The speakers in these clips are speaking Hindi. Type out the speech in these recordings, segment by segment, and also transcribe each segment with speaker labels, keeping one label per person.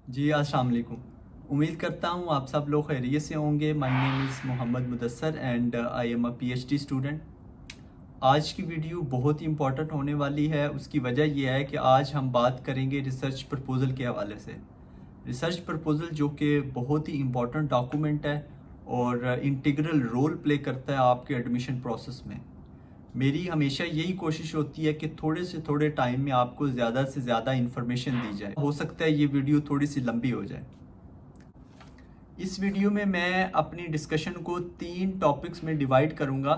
Speaker 1: जी, अस्सलाम वालेकुम। उम्मीद करता हूँ आप सब लोग खैरियत से होंगे। My name is Mohammad Mudassar and I am a PhD student. आज की वीडियो बहुत ही इम्पोर्टेंट होने वाली है। उसकी वजह यह है कि आज हम बात करेंगे रिसर्च प्रपोज़ल के हवाले से। रिसर्च प्रपोज़ल जो कि बहुत ही इम्पोर्टेंट डॉक्यूमेंट है और इंटीग्रल रोल प्ले करता है आपके एडमिशन प्रोसेस में। मेरी हमेशा यही कोशिश होती है कि थोड़े से थोड़े टाइम में आपको ज़्यादा से ज़्यादा इन्फॉर्मेशन दी जाए। हो सकता है ये वीडियो थोड़ी सी लंबी हो जाए। इस वीडियो में मैं अपनी डिस्कशन को 3 टॉपिक्स में डिवाइड करूंगा।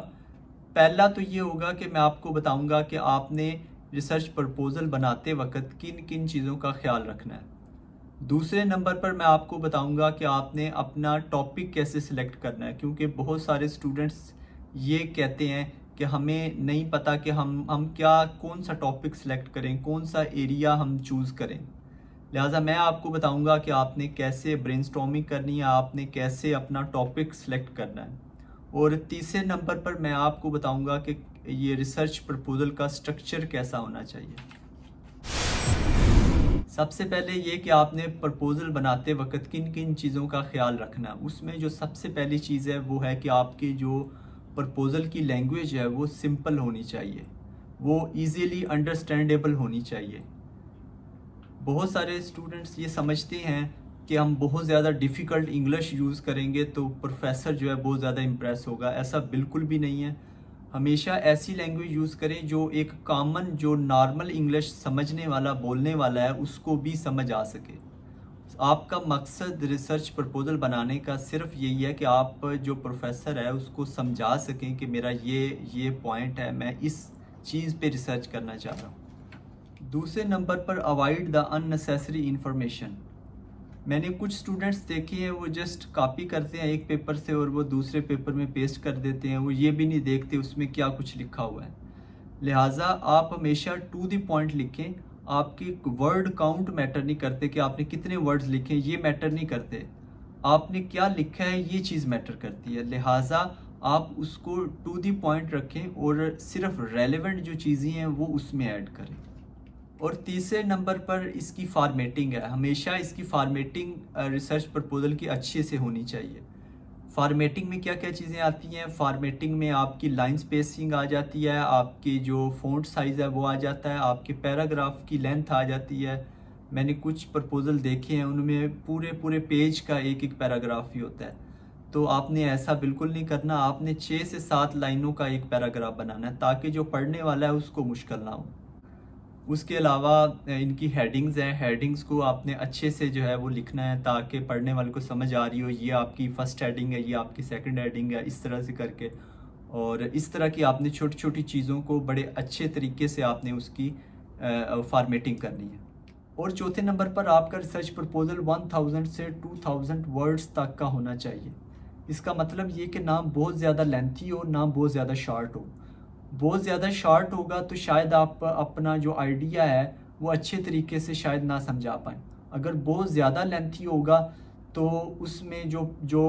Speaker 1: पहला तो ये होगा कि मैं आपको बताऊंगा कि आपने रिसर्च प्रपोज़ल बनाते वक्त किन किन चीज़ों का ख्याल रखना है। दूसरे नंबर पर मैं आपको बताऊंगा कि आपने अपना टॉपिक कैसे सिलेक्ट करना है, क्योंकि बहुत सारे स्टूडेंट्स ये कहते हैं कि हमें नहीं पता कि हम क्या कौन सा टॉपिक सिलेक्ट करें, कौन सा एरिया हम चूज़ करें। लिहाजा मैं आपको बताऊंगा कि आपने कैसे ब्रेनस्टॉर्मिंग करनी है, आपने कैसे अपना टॉपिक सिलेक्ट करना है। और तीसरे नंबर पर मैं आपको बताऊंगा कि ये रिसर्च प्रपोज़ल का स्ट्रक्चर कैसा होना चाहिए। सबसे पहले ये कि आपने प्रपोज़ल बनाते वक्त किन किन चीज़ों का ख्याल रखना है। उसमें जो सबसे पहली चीज़ है वो है कि आपकी जो प्रपोज़ल की लैंग्वेज है वो सिंपल होनी चाहिए, वो इजीली अंडरस्टैंडेबल होनी चाहिए। बहुत सारे स्टूडेंट्स ये समझते हैं कि हम बहुत ज़्यादा डिफ़िकल्ट इंग्लिश यूज़ करेंगे तो प्रोफेसर जो है बहुत ज़्यादा इम्प्रेस होगा। ऐसा बिल्कुल भी नहीं है। हमेशा ऐसी लैंग्वेज यूज़ करें जो एक कॉमन, जो नॉर्मल इंग्लिश समझने वाला, बोलने वाला है, उसको भी समझ आ सके। आपका मकसद रिसर्च प्रपोज़ल बनाने का सिर्फ यही है कि आप जो प्रोफेसर है उसको समझा सकें कि मेरा ये पॉइंट है, मैं इस चीज़ पे रिसर्च करना चाह रहा हूँ। दूसरे नंबर पर अवॉइड द अननेसेसरी इंफॉर्मेशन। मैंने कुछ स्टूडेंट्स देखे हैं, वो जस्ट कॉपी करते हैं एक पेपर से और वो दूसरे पेपर में पेस्ट कर देते हैं। वो ये भी नहीं देखते उसमें क्या कुछ लिखा हुआ है। लिहाजा आप हमेशा टू द पॉइंट लिखें। आपकी वर्ड काउंट मैटर नहीं करते कि आपने कितने वर्ड्स लिखे, ये मैटर नहीं करते। आपने क्या लिखा है ये चीज़ मैटर करती है। लिहाजा आप उसको टू द पॉइंट रखें और सिर्फ रेलेवेंट जो चीज़ें हैं वो उसमें ऐड करें। और तीसरे नंबर पर इसकी फार्मेटिंग है। हमेशा इसकी फार्मेटिंग रिसर्च प्रपोज़ल की अच्छे से होनी चाहिए। फार्मेटिंग में क्या क्या चीज़ें आती हैं? फार्मेटिंग में आपकी लाइन स्पेसिंग आ जाती है, आपकी जो फ़ॉन्ट साइज़ है वो आ जाता है, आपके पैराग्राफ की लेंथ आ जाती है। मैंने कुछ प्रपोज़ल देखे हैं उनमें पूरे पूरे पेज का एक एक पैराग्राफ ही होता है। तो आपने ऐसा बिल्कुल नहीं करना। आपने 6 से 7 लाइनों का एक पैराग्राफ बनाना है ताकि जो पढ़ने वाला है उसको मुश्किल ना हो। उसके अलावा इनकी हेडिंग्स हैं, हेडिंग्स को आपने अच्छे से जो है वो लिखना है ताकि पढ़ने वाले को समझ आ रही हो, ये आपकी फ़र्स्ट हेडिंग है, ये आपकी सेकंड हेडिंग है, इस तरह से करके। और इस तरह की आपने छोटी छोटी चीज़ों को बड़े अच्छे तरीके से आपने उसकी फार्मेटिंग करनी है। और चौथे नंबर पर आपका रिसर्च प्रपोज़ल 1000 से 2000 वर्ड्स तक का होना चाहिए। इसका मतलब ये कि ना बहुत ज़्यादा लेंथी हो, ना बहुत ज़्यादा शॉर्ट हो। बहुत ज़्यादा शॉर्ट होगा तो शायद आप अपना जो आइडिया है वो अच्छे तरीके से शायद ना समझा पाएँ। अगर बहुत ज़्यादा लेंथी होगा तो उसमें जो जो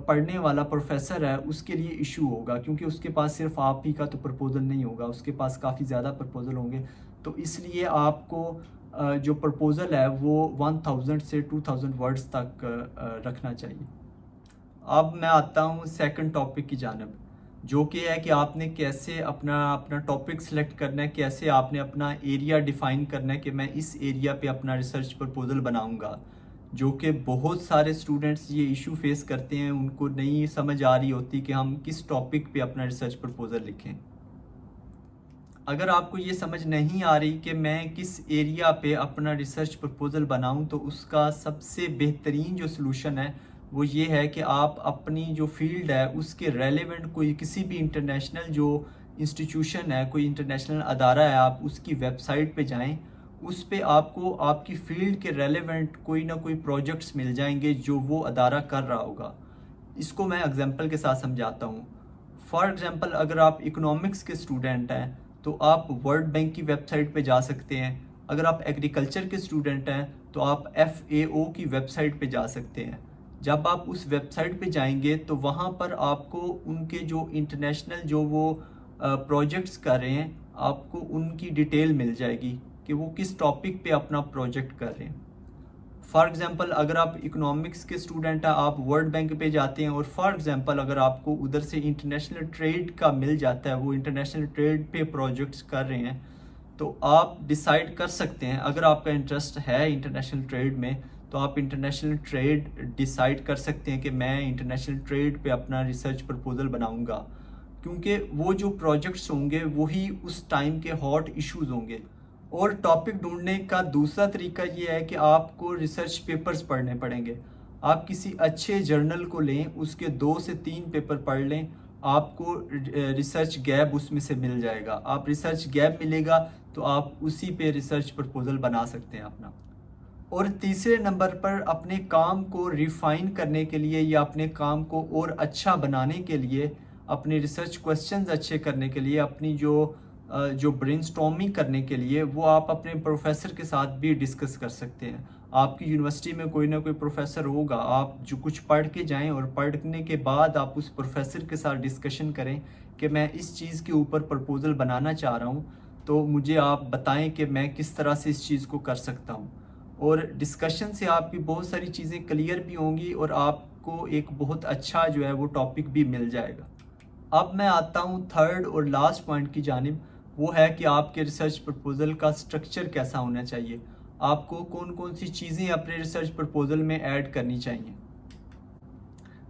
Speaker 1: पढ़ने वाला प्रोफ़ेसर है उसके लिए इश्यू होगा, क्योंकि उसके पास सिर्फ़ आप ही का तो प्रपोज़ल नहीं होगा, उसके पास काफ़ी ज़्यादा प्रपोज़ल होंगे। तो इसलिए आपको जो प्रपोज़ल है वो 1000 से 2000 वर्ड्स तक रखना चाहिए। अब मैं आता हूँ सेकंड टॉपिक की जानिब, जो कि है कि आपने कैसे अपना अपना टॉपिक सेलेक्ट करना है, कैसे आपने अपना एरिया डिफ़ाइन करना है कि मैं इस एरिया पे अपना रिसर्च प्रपोज़ल बनाऊँगा। जो कि बहुत सारे स्टूडेंट्स ये इशू फेस करते हैं, उनको नहीं समझ आ रही होती कि हम किस टॉपिक पे अपना रिसर्च प्रपोज़ल लिखें। अगर आपको ये समझ नहीं आ रही कि मैं किस एरिया पे अपना रिसर्च प्रपोज़ल बनाऊं, तो उसका सबसे बेहतरीन जो सलूशन है वो ये है कि आप अपनी जो फील्ड है उसके रेलेवेंट कोई किसी भी इंटरनेशनल जो इंस्टीट्यूशन है, कोई इंटरनेशनल अदारा है, आप उसकी वेबसाइट पे जाएं। उस पे आपको आपकी फील्ड के रेलेवेंट कोई ना कोई प्रोजेक्ट्स मिल जाएंगे जो वो अदारा कर रहा होगा। इसको मैं एग्जांपल के साथ समझाता हूँ। फॉर एग्जांपल, अगर आप इकोनॉमिक्स के स्टूडेंट हैं तो आप वर्ल्ड बैंक की वेबसाइट पे जा सकते हैं। अगर आप एग्रीकल्चर के स्टूडेंट हैं तो आप FAO की वेबसाइट पे जा सकते हैं। जब आप उस वेबसाइट पे जाएंगे तो वहाँ पर आपको उनके जो इंटरनेशनल जो वो प्रोजेक्ट्स कर रहे हैं, आपको उनकी डिटेल मिल जाएगी कि वो किस टॉपिक पे अपना प्रोजेक्ट कर रहे हैं। फॉर एग्ज़ाम्पल अगर आप इकोनॉमिक्स के स्टूडेंट हैं, आप वर्ल्ड बैंक पे जाते हैं और फॉर एग्ज़ाम्पल अगर आपको उधर से इंटरनेशनल ट्रेड का मिल जाता है, वो इंटरनेशनल ट्रेड पे प्रोजेक्ट्स कर रहे हैं, तो आप डिसाइड कर सकते हैं, अगर आपका इंटरेस्ट है इंटरनेशनल ट्रेड में, तो आप इंटरनेशनल ट्रेड डिसाइड कर सकते हैं कि मैं इंटरनेशनल ट्रेड पे अपना रिसर्च प्रपोजल बनाऊंगा, क्योंकि वो जो प्रोजेक्ट्स होंगे वही उस टाइम के हॉट इश्यूज होंगे। और टॉपिक ढूंढने का दूसरा तरीका ये है कि आपको रिसर्च पेपर्स पढ़ने पड़ेंगे। आप किसी अच्छे जर्नल को लें, उसके 2 से 3 पेपर पढ़ लें, आपको रिसर्च गैप उसमें से मिल जाएगा। आप रिसर्च गैप मिलेगा तो आप उसी पे रिसर्च प्रपोजल बना सकते हैं अपना। और तीसरे नंबर पर अपने काम को रिफाइन करने के लिए या अपने काम को और अच्छा बनाने के लिए, अपने रिसर्च क्वेश्चंस अच्छे करने के लिए, अपनी जो ब्रेनस्टॉर्मिंग करने के लिए, वो आप अपने प्रोफेसर के साथ भी डिस्कस कर सकते हैं। आपकी यूनिवर्सिटी में कोई ना कोई प्रोफेसर होगा, आप जो कुछ पढ़ के जाएं और पढ़ने के बाद आप उस प्रोफेसर के साथ डिस्कशन करें कि मैं इस चीज़ के ऊपर प्रपोजल बनाना चाह रहा हूँ, तो मुझे आप बताएं कि मैं किस तरह से इस चीज़ को कर सकता हूँ। और डिस्कशन से आपकी बहुत सारी चीज़ें क्लियर भी होंगी और आपको एक बहुत अच्छा जो है वो टॉपिक भी मिल जाएगा। अब मैं आता हूँ थर्ड और लास्ट पॉइंट की जानिब, वो है कि आपके रिसर्च प्रपोजल का स्ट्रक्चर कैसा होना चाहिए। आपको कौन कौन सी चीज़ें अपने रिसर्च प्रपोजल में ऐड करनी चाहिए।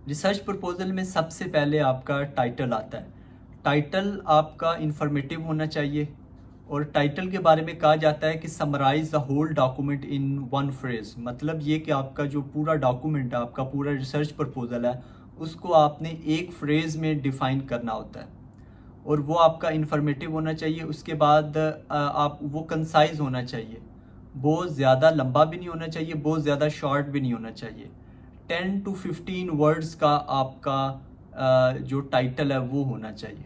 Speaker 1: रिसर्च प्रपोजल में सबसे पहले आपका टाइटल आता है। टाइटल आपका इंफॉर्मेटिव होना चाहिए और टाइटल के बारे में कहा जाता है कि summarise the whole document in one phrase. मतलब ये कि आपका जो पूरा डॉक्यूमेंट है, आपका पूरा रिसर्च प्रपोजल है, उसको आपने एक फ्रेज में डिफाइन करना होता है और वो आपका इंफॉर्मेटिव होना चाहिए। उसके बाद आप वो कंसाइज होना चाहिए, बहुत ज़्यादा लंबा भी नहीं होना चाहिए, बहुत ज़्यादा शॉर्ट भी नहीं होना चाहिए। 10 to 15 वर्ड्स का आपका जो टाइटल है वो होना चाहिए।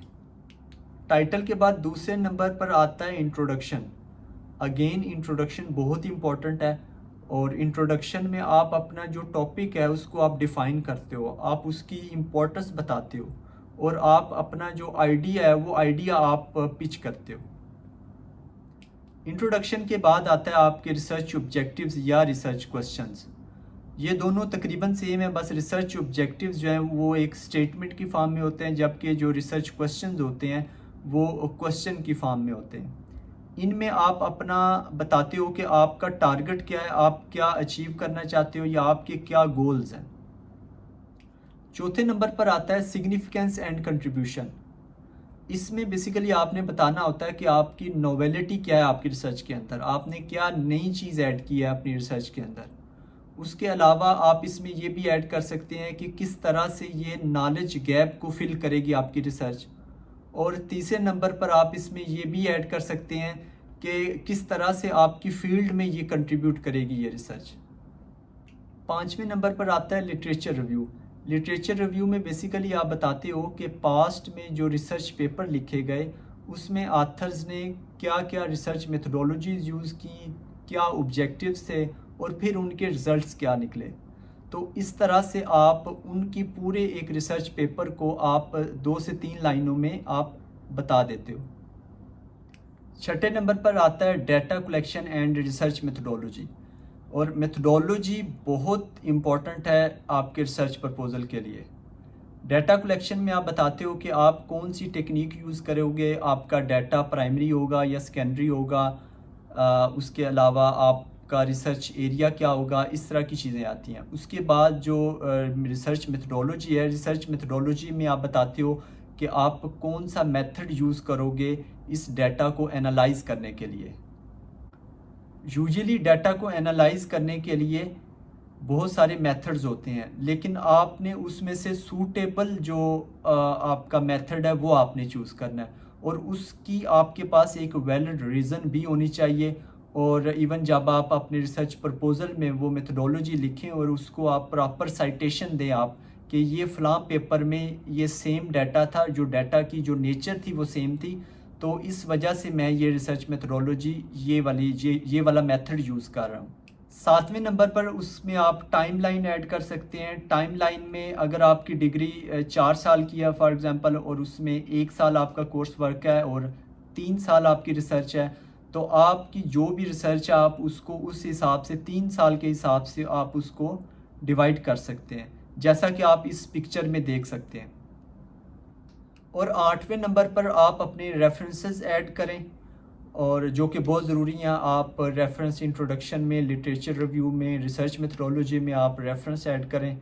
Speaker 1: टाइटल के बाद दूसरे नंबर पर आता है इंट्रोडक्शन। अगेन इंट्रोडक्शन बहुत इंपॉर्टेंट है और इंट्रोडक्शन में आप अपना जो टॉपिक है उसको आप डिफ़ाइन करते हो, आप उसकी इम्पोर्टेंस बताते हो और आप अपना जो आइडिया है वो आइडिया आप पिच करते हो। इंट्रोडक्शन के बाद आता है आपके रिसर्च ऑब्जेक्टिव्स या रिसर्च क्वेश्चंस। ये दोनों तकरीबन सेम है, बस रिसर्च ऑब्जेक्टिव्स जो हैं वो एक स्टेटमेंट की फॉर्म में होते हैं, जबकि जो रिसर्च क्वेश्चंस होते हैं वो क्वेश्चन की फॉर्म में होते हैं। इनमें आप अपना बताते हो कि आपका टारगेट क्या है, आप क्या अचीव करना चाहते हो या आपके क्या गोल्स हैं। चौथे नंबर पर आता है सिग्निफिकेंस एंड कंट्रीब्यूशन। इसमें बेसिकली आपने बताना होता है कि आपकी नोवेलिटी क्या है आपकी रिसर्च के अंदर, आपने क्या नई चीज़ ऐड की है अपनी रिसर्च के अंदर। उसके अलावा आप इसमें ये भी ऐड कर सकते हैं कि किस तरह से ये नॉलेज गैप को फिल करेगी आपकी रिसर्च। और तीसरे नंबर पर आप इसमें ये भी ऐड कर सकते हैं कि किस तरह से आपकी फील्ड में ये कंट्रीब्यूट करेगी ये रिसर्च। पाँचवें नंबर पर आता है लिटरेचर रिव्यू। लिटरेचर रिव्यू में बेसिकली आप बताते हो कि पास्ट में जो रिसर्च पेपर लिखे गए उसमें आथर्स ने क्या क्या रिसर्च मेथडोलॉजीज यूज़ की, क्या ऑब्जेक्टिव्स थे और फिर उनके रिजल्ट्स क्या निकले। तो इस तरह से आप उनकी पूरे एक रिसर्च पेपर को आप 2 से 3 लाइनों में आप बता देते हो। छठे नंबर पर आता है data collection and research methodology. और मेथडोलॉजी बहुत इम्पॉर्टेंट है आपके रिसर्च प्रपोजल के लिए। डाटा कलेक्शन में आप बताते हो कि आप कौन सी टेक्निक यूज़ करोगे, आपका डाटा प्राइमरी होगा या सेकेंडरी होगा, उसके अलावा आपका रिसर्च एरिया क्या होगा, इस तरह की चीज़ें आती हैं। उसके बाद जो रिसर्च मेथडोलॉजी है, रिसर्च मेथडोलॉजी में आप बताते हो कि आप कौन सा मेथड यूज़ करोगे इस डाटा को एनालाइज करने के लिए। यूजुअली डाटा को एनालाइज करने के लिए बहुत सारे मेथड्स होते हैं, लेकिन आपने उसमें से सूटेबल जो आपका मेथड है वो आपने चूज़ करना है और उसकी आपके पास एक वैलिड रीज़न भी होनी चाहिए। और इवन जब आप अपने रिसर्च प्रपोजल में वो मेथडोलॉजी लिखें और उसको आप प्रॉपर साइटेशन दें आप कि ये फ़लाँ पेपर में ये सेम डाटा था, जो डाटा की जो नेचर थी वो सेम थी, तो इस वजह से मैं ये रिसर्च मेथडोलॉजी ये वाला मेथड यूज़ कर रहा हूँ। सातवें नंबर पर उसमें आप टाइमलाइन ऐड कर सकते हैं। टाइमलाइन में अगर आपकी डिग्री 4 साल की है फॉर एग्जांपल और उसमें 1 साल आपका कोर्स वर्क है और 3 साल आपकी रिसर्च है, तो आपकी जो भी रिसर्च है आप उसको उस हिसाब से 3 साल के हिसाब से आप उसको डिवाइड कर सकते हैं, जैसा कि आप इस पिक्चर में देख सकते हैं। और 8वें नंबर पर आप अपने रेफरेंसेस ऐड करें, और जो कि बहुत ज़रूरी हैं। आप रेफरेंस इंट्रोडक्शन में, लिटरेचर रिव्यू में, रिसर्च मेथडोलॉजी में आप रेफरेंस ऐड करें,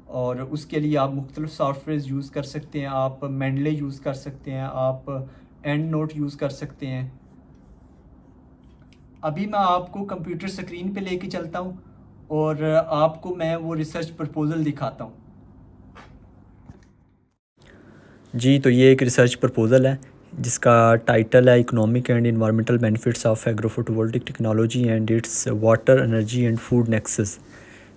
Speaker 1: और उसके लिए आप मुख्तलिफ सॉफ्टवेयर यूज़ कर सकते हैं। आप मेंडले यूज़ कर सकते हैं, आप एंड नोट यूज़ कर सकते हैं। अभी मैं आपको कंप्यूटर स्क्रीन पे लेके चलता हूँ और आपको मैं वो रिसर्च प्रपोज़ल दिखाता हूँ।
Speaker 2: जी, तो ये एक रिसर्च प्रपोज़ल है जिसका टाइटल है economic and environmental benefits of agro photovoltaic technology and it's water energy and food nexus.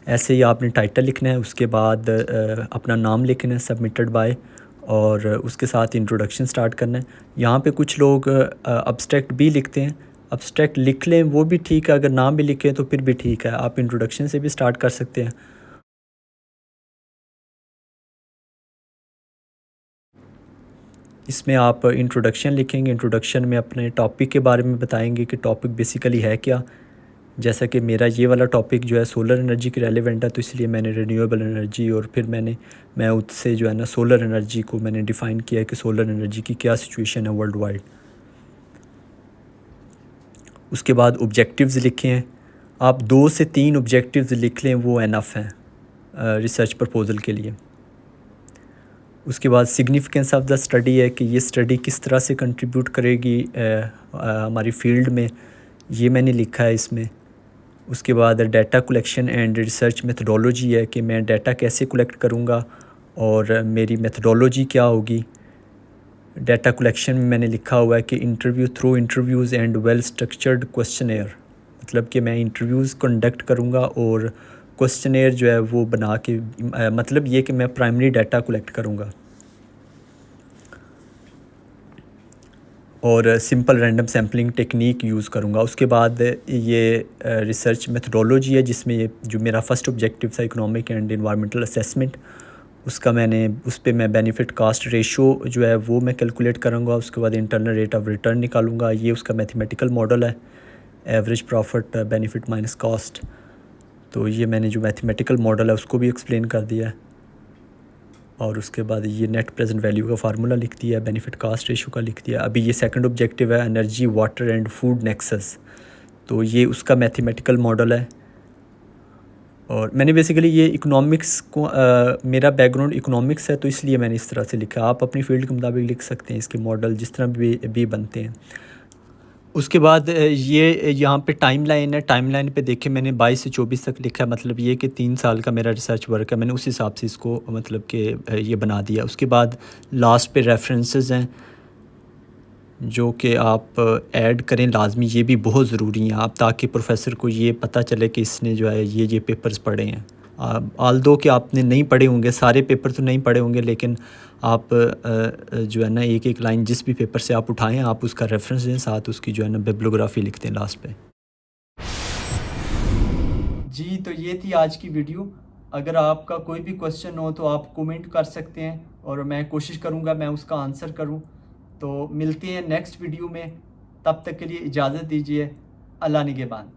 Speaker 2: ऐसे ही आपने टाइटल लिखना है, उसके बाद अपना नाम लिखना है, सबमिटेड बाय, और उसके साथ इंट्रोडक्शन स्टार्ट करना है। यहाँ पे कुछ लोग अब्स्ट्रैक्ट भी लिखते हैं, अब्स्ट्रैक्ट लिख लें वो भी ठीक है, अगर नाम भी लिखें तो फिर भी ठीक है। आप इंट्रोडक्शन से भी स्टार्ट कर सकते हैं। इसमें आप इंट्रोडक्शन लिखेंगे, इंट्रोडक्शन में अपने टॉपिक के बारे में बताएंगे कि टॉपिक बेसिकली है क्या। जैसा कि मेरा ये वाला टॉपिक जो है सोलर एनर्जी के रेलेवेंट है, तो इसलिए मैंने रिन्यूएबल एनर्जी, और फिर मैं उससे जो है ना सोलर एनर्जी को मैंने डिफ़ाइन किया है कि सोलर एनर्जी की क्या सिचुएशन है वर्ल्ड वाइड। उसके बाद ऑब्जेक्टिव्स लिखे हैं, आप 2 से 3 ऑब्जेक्टिव्स लिख लें, वो एनफ हैं रिसर्च प्रपोज़ल के लिए। उसके बाद सिग्निफिकेंस ऑफ द स्टडी है कि ये स्टडी किस तरह से कंट्रीब्यूट करेगी हमारी फील्ड में, ये मैंने लिखा है इसमें। उसके बाद data collection and research methodology है कि मैं डाटा कैसे कलेक्ट करूँगा और मेरी मेथडोलॉजी क्या होगी। डाटा कलेक्शन में मैंने लिखा हुआ है कि interview through interviews and well structured questionnaire, मतलब कि मैं इंटरव्यूज़ कंडक्ट करूँगा और क्वेश्चनेयर जो है वो बना के, मतलब ये कि मैं प्राइमरी डाटा कलेक्ट करूँगा। और simple random sampling technique use करूँगा। उसके बाद ये रिसर्च मेथडोलॉजी है जिसमें ये जो मेरा फर्स्ट ऑब्जेक्टिव था इकोनॉमिक एंड एनवायरमेंटल असेसमेंट, उसका उस पे मैं बेनिफिट कास्ट रेशो जो है वो मैं कैलकुलेट करूँगा। उसके बाद इंटरनल रेट ऑफ रिटर्न निकालूंगा, ये उसका मैथमेटिकल मॉडल है, average profit benefit minus cost. तो ये मैंने जो मैथमेटिकल मॉडल है उसको भी एक्सप्लेन कर दिया है। और उसके बाद ये नेट प्रेजेंट वैल्यू का फार्मूला लिख दिया है, बेनिफिट कास्ट रेशो का लिख दिया। अभी ये सेकंड ऑब्जेक्टिव है energy water and food nexus, तो ये उसका मैथमेटिकल मॉडल है। और मैंने बेसिकली ये इकोनॉमिक्स को मेरा बैकग्राउंड इकोनॉमिक्स है तो इसलिए मैंने इस तरह से लिखा। आप अपनी फील्ड के मुताबिक लिख सकते हैं, इसके मॉडल जिस तरह भी बनते हैं। उसके बाद ये यहाँ पे टाइमलाइन है, टाइमलाइन पे देखें मैंने 22 से 24 तक लिखा है, मतलब ये कि 3 साल का मेरा रिसर्च वर्क है, मैंने उस हिसाब से इसको मतलब कि ये बना दिया। उसके बाद लास्ट पे रेफरेंसेस हैं जो कि आप ऐड करें लाजमी, ये भी बहुत ज़रूरी हैं आप, ताकि प्रोफेसर को ये पता चले कि इसने जो है ये पेपर्स पढ़े हैं। आल दो कि आपने नहीं पढ़े होंगे, सारे पेपर तो नहीं पढ़े होंगे, लेकिन आप जो है ना एक एक लाइन जिस भी पेपर से आप उठाएं आप उसका रेफरेंस दें, साथ उसकी जो है ना बिब्लियोग्राफी लिखते हैं लास्ट पे।
Speaker 1: जी, तो ये थी आज की वीडियो। अगर आपका कोई भी क्वेश्चन हो तो आप कमेंट कर सकते हैं और मैं कोशिश करूँगा मैं उसका आंसर करूँ। तो मिलते हैं नेक्स्ट वीडियो में, तब तक के लिए इजाज़त दीजिए। अल्लाह निगहबान।